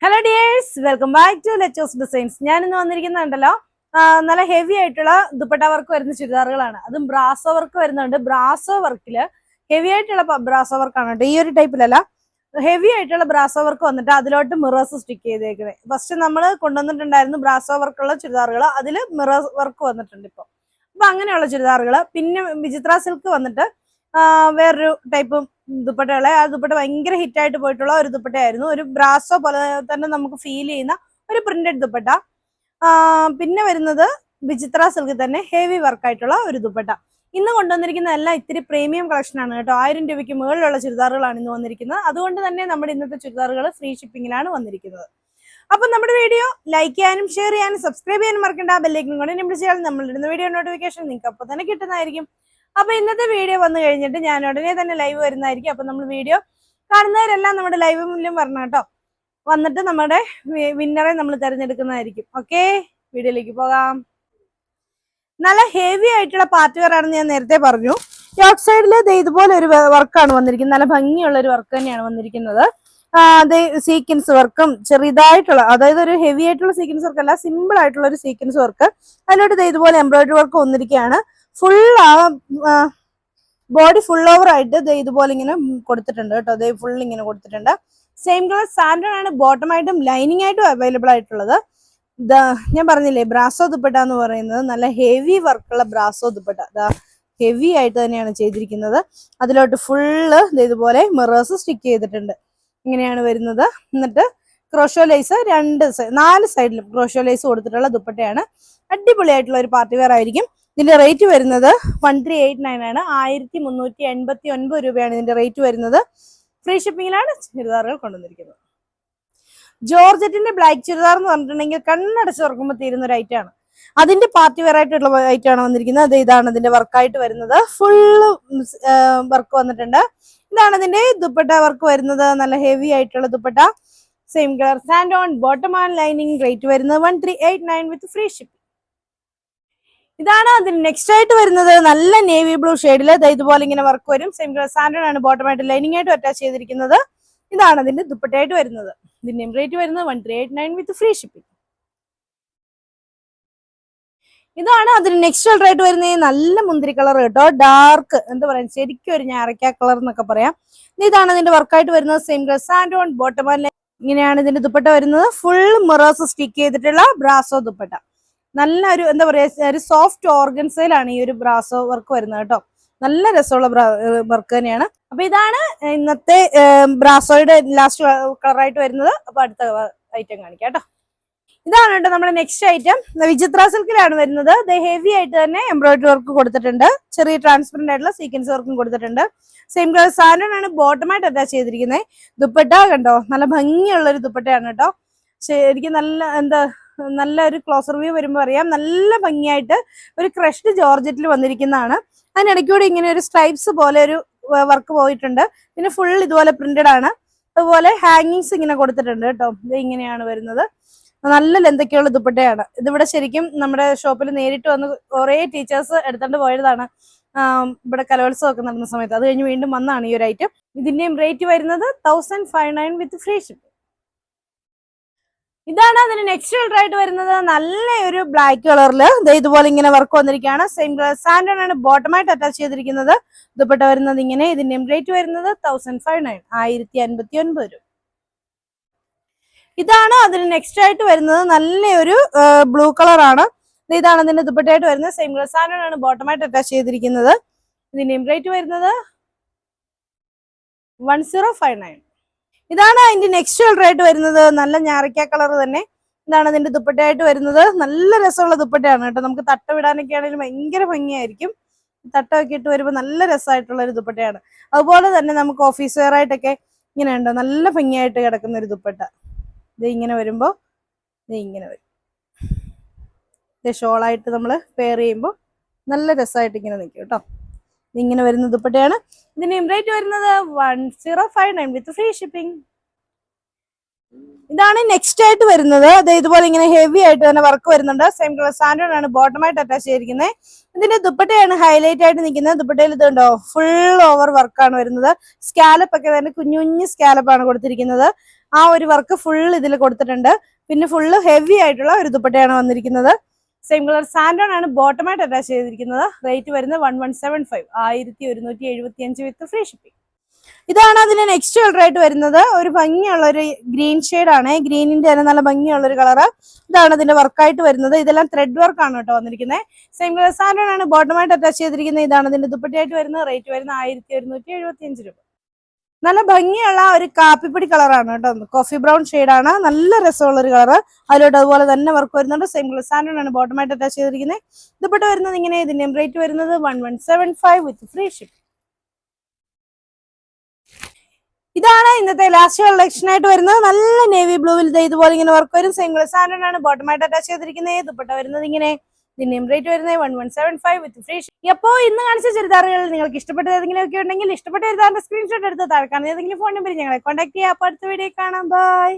Hello dears, welcome back to Lechos designs. ഞാൻ ഇന്ന് വന്നിരിക്കുന്നുണ്ടല്ലോ നല്ല ഹെവി ആയിട്ടുള്ള ദുപ്പട്ട വർക്ക് വരുന്ന ചുരിദാറുകളാണ്. അതും ബ്രാസോ വർക്ക് വരുന്നുണ്ട്. ബ്രാസോ വർക്കില് ഹെവി ആയിട്ടുള്ള ബ്രാസോ വർക്കാണ് കേട്ടോ. ഈ ഒരു ടൈപ്പിലല്ല, ഹെവി ആയിട്ടുള്ള ബ്രാസോ വർക്ക് വന്നിട്ട് അതിലോട്ട് മിറേഴ്സ് സ്റ്റിക്ക് ചെയ്തേക്കുന്നത്. ഫസ്റ്റ് നമ്മൾ കൊണ്ടുവന്നിട്ടുണ്ടായിരുന്നു ബ്രാസോ വർക്കുള്ള ചുരിദാറുകൾ, അതിൽ മിറർ വർക്ക് വന്നിട്ടുണ്ട് ഇപ്പോൾ. അപ്പൊ അങ്ങനെയുള്ള ചുരിദാറുകൾ. പിന്നെ വിചിത്ര സിൽക്ക് വന്നിട്ട് വേറൊരു ടൈപ്പ് ദുപ്പട്ടകളെ, ആ ദുപ്പട്ട ഭയങ്കര ഹിറ്റായിട്ട് പോയിട്ടുള്ള ഒരു ദുപ്പട്ടയായിരുന്നു. ഒരു ബ്രാസോ പോലെ തന്നെ നമുക്ക് ഫീൽ ചെയ്യുന്ന ഒരു പ്രിന്റഡ് ദുപ്പട്ട. പിന്നെ വരുന്നത് വിചിത്ര സിൽക്കിൽ തന്നെ ഹെവി വർക്കായിട്ടുള്ള ഒരു ദുപ്പട്ട. ഇന്ന് കൊണ്ടുവന്നിരിക്കുന്ന എല്ലാം ഇത്തിരി പ്രീമിയം കളക്ഷൻ ആണ് കേട്ടോ. 1000 രൂപയ്ക്ക് മുകളിലുള്ള ചുരിദാറുകളാണ് ഇന്ന് വന്നിരിക്കുന്നത്. അതുകൊണ്ട് തന്നെ നമ്മുടെ ഇന്നത്തെ ചുരിദാറുകൾ ഫ്രീ ഷിപ്പിംഗിലാണ് വന്നിരിക്കുന്നത്. അപ്പൊ നമ്മുടെ വീഡിയോ ലൈക്ക് ചെയ്യാനും ഷെയർ ചെയ്യാനും സബ്സ്ക്രൈബ് ചെയ്യാനും മറക്കണ്ട. ബെല്ലൈക്കൻ കൂടെ എനേബിൾ ചെയ്താൽ നമ്മളിടുന്ന വീഡിയോ നോട്ടിഫിക്കേഷൻ നിങ്ങൾക്ക് അപ്പോൾ തന്നെ കിട്ടുന്നതായിരിക്കും. അപ്പൊ ഇന്നത്തെ വീഡിയോ വന്നു കഴിഞ്ഞിട്ട് ഞാൻ ഉടനെ തന്നെ ലൈവ് വരുന്നതായിരിക്കും. അപ്പൊ നമ്മൾ വീഡിയോ കാണുന്നവരെല്ലാം നമ്മുടെ ലൈവ് മൂല്യം പറഞ്ഞു കേട്ടോ. വന്നിട്ട് നമ്മുടെ വിന്നറെ നമ്മൾ തിരഞ്ഞെടുക്കുന്നതായിരിക്കും. ഓക്കെ, വീഡിയോയിലേക്ക് പോകാം. നല്ല ഹെവി ആയിട്ടുള്ള പാർട്ടി വെയർ ആണെന്ന് ഞാൻ നേരത്തെ പറഞ്ഞു. ഈ ഔട്ട് സൈഡിൽ ഇതുപോലെ ഒരു വർക്കാണ് വന്നിരിക്കുന്നത്. നല്ല ഭംഗിയുള്ള ഒരു വർക്ക് തന്നെയാണ് വന്നിരിക്കുന്നത്. അത് സീക്വൻസ് വർക്കും ചെറിയതായിട്ടുള്ള, അതായത് ഒരു ഹെവി ആയിട്ടുള്ള സീക്വൻസ് വർക്ക് അല്ല, സിമ്പിൾ ആയിട്ടുള്ള ഒരു സീക്വൻസ് വർക്ക്. അതിലോട്ട് ഇതുപോലെ എംബ്രോയിഡറി വർക്ക് വന്നിരിക്കുകയാണ്. ഫുൾ ബോഡി ഫുൾ ഓവർ ആയിട്ട് ഇതുപോലെ ഇങ്ങനെ കൊടുത്തിട്ടുണ്ട് കേട്ടോ. അതേ ഫുൾ ഇങ്ങനെ കൊടുത്തിട്ടുണ്ട്. സെയിം കളർ സാൻഡൺ ആണ് ബോട്ടമായിട്ടും ലൈനിങ് ആയിട്ടും അവൈലബിൾ ആയിട്ടുള്ളത്. ഞാൻ പറഞ്ഞില്ലേ, ബ്രാസോ ദുപ്പട്ട എന്ന് പറയുന്നത് നല്ല ഹെവി വർക്കുള്ള ബ്രാസോ ദുപ്പട്ട. ഹെവി ആയിട്ട് തന്നെയാണ് ചെയ്തിരിക്കുന്നത്. അതിലോട്ട് ഫുള്ള് ഇതുപോലെ മിറേഴ്സ് സ്റ്റിക്ക് ചെയ്തിട്ടുണ്ട്. ഇങ്ങനെയാണ് വരുന്നത്. എന്നിട്ട് ക്രോഷോ ലേസ് 4 സൈഡിലും ക്രോഷോ ലേസ് കൊടുത്തിട്ടുള്ള ദുപ്പട്ടയാണ്. അടിപൊളിയായിട്ടുള്ള ഒരു പാർട്ടി വെയർ ആയിരിക്കും. ഇതിന്റെ റേറ്റ് വരുന്നത് 1389 ആണ്. 1389 രൂപയാണ് ഇതിന്റെ റേറ്റ് വരുന്നത്. ഫ്രീ ഷിപ്പിംഗിലാണ് ചുരിദാറുകൾ കൊണ്ടുവന്നിരിക്കുന്നത്. ജോർജറ്റിന്റെ ബ്ലാക്ക് ചുരിദാർ എന്ന് പറഞ്ഞിട്ടുണ്ടെങ്കിൽ കണ്ണടച്ച് തുറക്കുമ്പോൾ തീരുന്ന ഒരു ഐറ്റം ആണ്. അതിന്റെ പാർട്ടി വെയർ ആയിട്ടുള്ള ഐറ്റം ആണ് വന്നിരിക്കുന്നത്. അത് ഇതാണ് ഇതിന്റെ വർക്കായിട്ട് വരുന്നത്. ഫുള്ള് വർക്ക് വന്നിട്ടുണ്ട്. ഇതാണ് ഇതിന്റെ ദുപ്പട്ട വർക്ക് വരുന്നത്. നല്ല ഹെവി ആയിട്ടുള്ള dupatta, same colour sand on bottom and lining. Rate വരുന്നത് 1389 വിത്ത് ഫ്രീ ഷിപ്പിംഗ്. ഇതാണ് അതിന് നെക്സ്റ്റ് ആയിട്ട് വരുന്നത്. നല്ല നേവി ബ്ലൂ ഷെയ്ഡില് ഇതുപോലെ ഇങ്ങനെ വർക്ക് വരും. സെയിം കളർ സാൻഡൺ ആണ് ബോട്ടമായിട്ട് ലൈനിങ് ആയിട്ട് അറ്റാച്ച് ചെയ്തിരിക്കുന്നത്. ഇതാണ് അതിന്റെ ദുപ്പട്ടയായിട്ട് വരുന്നത്. ഇതിന്റെ റേറ്റ് വരുന്നത് 1389 വിത്ത് ഫ്രീ ഷിപ്പിംഗ്. ഇതാണ് അതിന് നെക്സ്റ്റ് റേറ്റ് വരുന്നത്. നല്ല മുന്തിരി കളർ കേട്ടോ. ഡാർക്ക് എന്താ പറയാ, ശരിക്കും ഒരു ഞാറക്ക കളർ എന്നൊക്കെ പറയാം. ഇതാണ് ഇതിന്റെ വർക്കായിട്ട് വരുന്നത്. Same colour sand on bottom and lining. ഇങ്ങനെയാണ് ഇതിന്റെ ദുപ്പട്ട വരുന്നത്. ഫുൾ മിറേഴ്സ് സ്റ്റിക്ക് ചെയ്തിട്ടുള്ള ബ്രാസോ ദുപ്പട്ട. നല്ല ഒരു എന്താ പറയാ, ഒരു സോഫ്റ്റ് ഓർഗൻസയിലാണ് ഈ ഒരു ബ്രാസോ വർക്ക് വരുന്നത് കേട്ടോ. നല്ല രസമുള്ള വർക്ക് തന്നെയാണ്. അപ്പൊ ഇതാണ് ഇന്നത്തെ ബ്രാസോയുടെ ലാസ്റ്റ് കളറായിട്ട് വരുന്നത്. അപ്പൊ അടുത്ത ഐറ്റം കാണിക്കാം കേട്ടോ. ഇതാണ് കേട്ടോ നമ്മുടെ നെക്സ്റ്റ് ഐറ്റം. വിചിത്ര സിൽക്കിലാണ് വരുന്നത്. ഹെവി ആയിട്ട് തന്നെ എംബ്രോയിഡറി വർക്ക് കൊടുത്തിട്ടുണ്ട്. ചെറിയ ട്രാൻസ്പെറന്റ് ആയിട്ടുള്ള സീക്വൻസ് വർക്കും കൊടുത്തിട്ടുണ്ട്. സെയിം കളർ സാൻഡൺ ആണ് ബോട്ടമായിട്ട് അറ്റാച്ച് ചെയ്തിരിക്കുന്നത്. ദുപ്പട്ട കണ്ടോ, നല്ല ഭംഗിയുള്ള ഒരു ദുപ്പട്ടയാണ് കേട്ടോ. ശരിക്കും നല്ല ഒരു ക്ലോസർ വ്യൂ വരുമ്പോൾ അറിയാം, നല്ല ഭംഗിയായിട്ട് ഒരു ക്രഷ്ഡ് ജോർജറ്റിൽ വന്നിരിക്കുന്നതാണ്. അതിനിടയ്ക്കൂടെ ഇങ്ങനെ ഒരു സ്ട്രൈപ്സ് പോലെ ഒരു വർക്ക് പോയിട്ടുണ്ട്. പിന്നെ ഫുൾ ഇതുപോലെ പ്രിന്റഡ് ആണ്. അതുപോലെ ഹാങ്ങിങ്സ് ഇങ്ങനെ കൊടുത്തിട്ടുണ്ട് കേട്ടോ. ഇത് ഇങ്ങനെയാണ് വരുന്നത്. നല്ല ലെന്തൊക്കെയുള്ള ദുപ്പട്ടയാണ്. ഇതിവിടെ ശരിക്കും നമ്മുടെ ഷോപ്പിൽ നേരിട്ട് വന്ന് കുറേ ടീച്ചേഴ്സ് എടുത്തോണ്ട് പോയതാണ്. ഇവിടെ കലോത്സവം ഒക്കെ നടന്ന സമയത്ത്. അത് കഴിഞ്ഞ് വീണ്ടും വന്നാണ് ഈ ഒരു ഐറ്റം. ഇതിന്റെയും റേറ്റ് വരുന്നത് 1059 വിത്ത് ഫ്രീ ഷിപ്പിംഗ്. ഇതാണ് അതിന് നെക്സ്റ്റ് ആയിട്ട് വരുന്നത്. നല്ല ഒരു ബ്ലാക്ക് കളറിൽ ഇതുപോലെ ഇങ്ങനെ വർക്ക് വന്നിരിക്കുകയാണ്. സെയിം കളർ സാൻഡൺ ആണ് ബോട്ടമായിട്ട് അറ്റാച്ച് ചെയ്തിരിക്കുന്നത്. ദുപ്പട്ട വരുന്നത് ഇങ്ങനെ. ഇതിന്റെ റേറ്റ് വരുന്നത് 1059 രൂപ. ഇതാണ് അതിന് നെക്സ്റ്റ് ആയിട്ട് വരുന്നത്. നല്ലൊരു ബ്ലൂ കളറാണ്. ഇതാണ് ഇതിന്റെ ദുപ്പട്ടയായിട്ട് വരുന്നത്. സെയിം കളർ സാൻഡൺ ആണ് ബോട്ടമായിട്ട് അറ്റാച്ച് ചെയ്തിരിക്കുന്നത്. ഇതിന്റെ റേറ്റ് വരുന്നത് 1059. ഇതാണ് അതിന്റെ നെക്സ്റ്റ് കളറായിട്ട് വരുന്നത്. നല്ല ഞാറക്ക കളർ തന്നെ. ഇതാണ് അതിന്റെ ദുപ്പട്ടയായിട്ട് വരുന്നത്. നല്ല രസമുള്ള ദുപ്പട്ടയാണ് കേട്ടോ. നമുക്ക് തട്ട വിടാനൊക്കെ ആണെങ്കിലും ഭയങ്കര ഭംഗിയായിരിക്കും. തട്ടമൊക്കെ ഇട്ട് വരുമ്പോൾ നല്ല രസമായിട്ടുള്ള ഒരു ദുപ്പട്ടയാണ്. അതുപോലെ തന്നെ നമുക്ക് ഓഫീസ് വെയർ ആയിട്ടൊക്കെ ഇങ്ങനെ ഉണ്ടോ, നല്ല ഭംഗിയായിട്ട് കിടക്കുന്ന ഒരു ദുപ്പട്ട. ഇത് ഇങ്ങനെ വരുമ്പോൾ ഇങ്ങനെ വരും. ഇത് ഷോളായിട്ട് നമ്മൾ പെയർ ചെയ്യുമ്പോൾ നല്ല രസമായിട്ട് ഇങ്ങനെ നിൽക്കും കേട്ടോ. ഇതിങ്ങനെ വരുന്ന ദുപ്പട്ടയാണ്. ഇതിന് റേറ്റ് വരുന്നത് 1059 വിത്ത് ഫ്രീ ഷിപ്പിംഗ്. ഇതാണ് നെക്സ്റ്റ് ആയിട്ട് വരുന്നത്. അത് ഇതുപോലെ ഇങ്ങനെ ഹെവി ആയിട്ട് തന്നെ വർക്ക് വരുന്നുണ്ട്. സെയിം കളർ സാൻഡോൺ ആണ് ബോട്ടമായിട്ട് അറ്റാച്ച് ചെയ്തിരിക്കുന്നത്. ഇതിന്റെ ദുപ്പട്ടയാണ് ഹൈലൈറ്റ് ആയിട്ട് നിൽക്കുന്നത്. ദുപ്പട്ടയിൽ ഇതുണ്ടോ ഫുൾ ഓവർ വർക്കാണ് വരുന്നത്. സ്കാലപ്പ് ഒക്കെ തന്നെ കുഞ്ഞു കുഞ്ഞു സ്കാലപ്പാണ് കൊടുത്തിരിക്കുന്നത്. ആ ഒരു വർക്ക് ഫുൾ ഇതിൽ കൊടുത്തിട്ടുണ്ട്. പിന്നെ ഫുള്ള് ഹെവി ആയിട്ടുള്ള ഒരു ദുപ്പട്ടയാണ് വന്നിരിക്കുന്നത്. സെയിം കളർ സാൻഡോൺ ആണ് ബോട്ടമായിട്ട് അറ്റാച്ച് ചെയ്തിരിക്കുന്നത്. റേറ്റ് വരുന്നത് 1175 1175 വിത്ത് ഫ്രീ ഷിപ്പിംഗ്. ഇതാണ് അതിന്റെ നെക്സ്റ്റ് കളർ ആയിട്ട് വരുന്നത്. ഒരു ഭംഗിയുള്ള ഒരു ഗ്രീൻ ഷെയ്ഡ് ആണ്. ഗ്രീനിന്റെ തന്നെ നല്ല ഭംഗിയുള്ള ഒരു കളറ്. ഇതാണ് ഇതിന്റെ വർക്കായിട്ട് വരുന്നത്. ഇതെല്ലാം ത്രെഡ് വർക്ക് ആണ് കേട്ടോ വന്നിരിക്കുന്നത്. സെയിം കളർ സാൻഡോൺ ആണ് ബോട്ടമായിട്ട് അറ്റാച്ച് ചെയ്തിരിക്കുന്നത്. ഇതാണ് ഇതിന്റെ ദുപ്പട്ടയായിട്ട് വരുന്നത്. റേറ്റ് വരുന്നത് 1175 രൂപ. നല്ല ഭംഗിയുള്ള ഒരു കാപ്പിപ്പൊടി കളറാണ് കേട്ടോ. കോഫി ബ്രൗൺ ഷെയ്ഡാണ്. നല്ല രസമുള്ള ഒരു കളറ്. അതിലോട്ട് അതുപോലെ തന്നെ വർക്ക് വരുന്നുണ്ട്. സെയിം കളർ സാൻഡോൺ ആണ് ബോട്ടമായിട്ട് അറ്റാച്ച് ചെയ്തിരിക്കുന്നത്. ദുപ്പട്ട വരുന്നത് ഇങ്ങനെ. ഇതിന്റെ റേറ്റ് വരുന്നത് 1175 വിത്ത് ഫ്രീ ഷിപ്പ്. ഇതാണ് ഇന്നത്തെ ലാസ്റ്റ് കളക്ഷൻ ആയിട്ട് വരുന്നത്. നല്ല നേവി ബ്ലൂവിൽ ഇതുപോലെ ഇങ്ങനെ വർക്ക് വരും. സെയിം കളർ സാൻഡോൺ ആണ് ബോട്ടമായിട്ട് അറ്റാച്ച് ചെയ്തിരിക്കുന്നത്. ദുപ്പട്ട വരുന്നത് ഇങ്ങനെ. ഇതിന്റെ റേറ്റ് വരുന്നത് 1175 വിത്ത് ഫ്രീ ഷിപ്പ്. അപ്പോൾ ഇന്ന് കാണിച്ച ചുരിദാറുകൾ നിങ്ങൾക്ക് ഇഷ്ടപ്പെട്ട ഏതെങ്കിലും ഒക്കെ ഉണ്ടെങ്കിൽ ഇഷ്ടപ്പെട്ട ചുരിദാറിന്റെ സ്ക്രീൻഷോട്ട് എടുത്ത് താഴെ കാണുന്ന ഏതെങ്കിലും ഫോൺ നമ്പറിൽ ഞങ്ങളെ കോൺടാക്ട് ചെയ്യാം. അപ്പോൾ അടുത്ത വീഡിയോ കാണാം. ബൈ.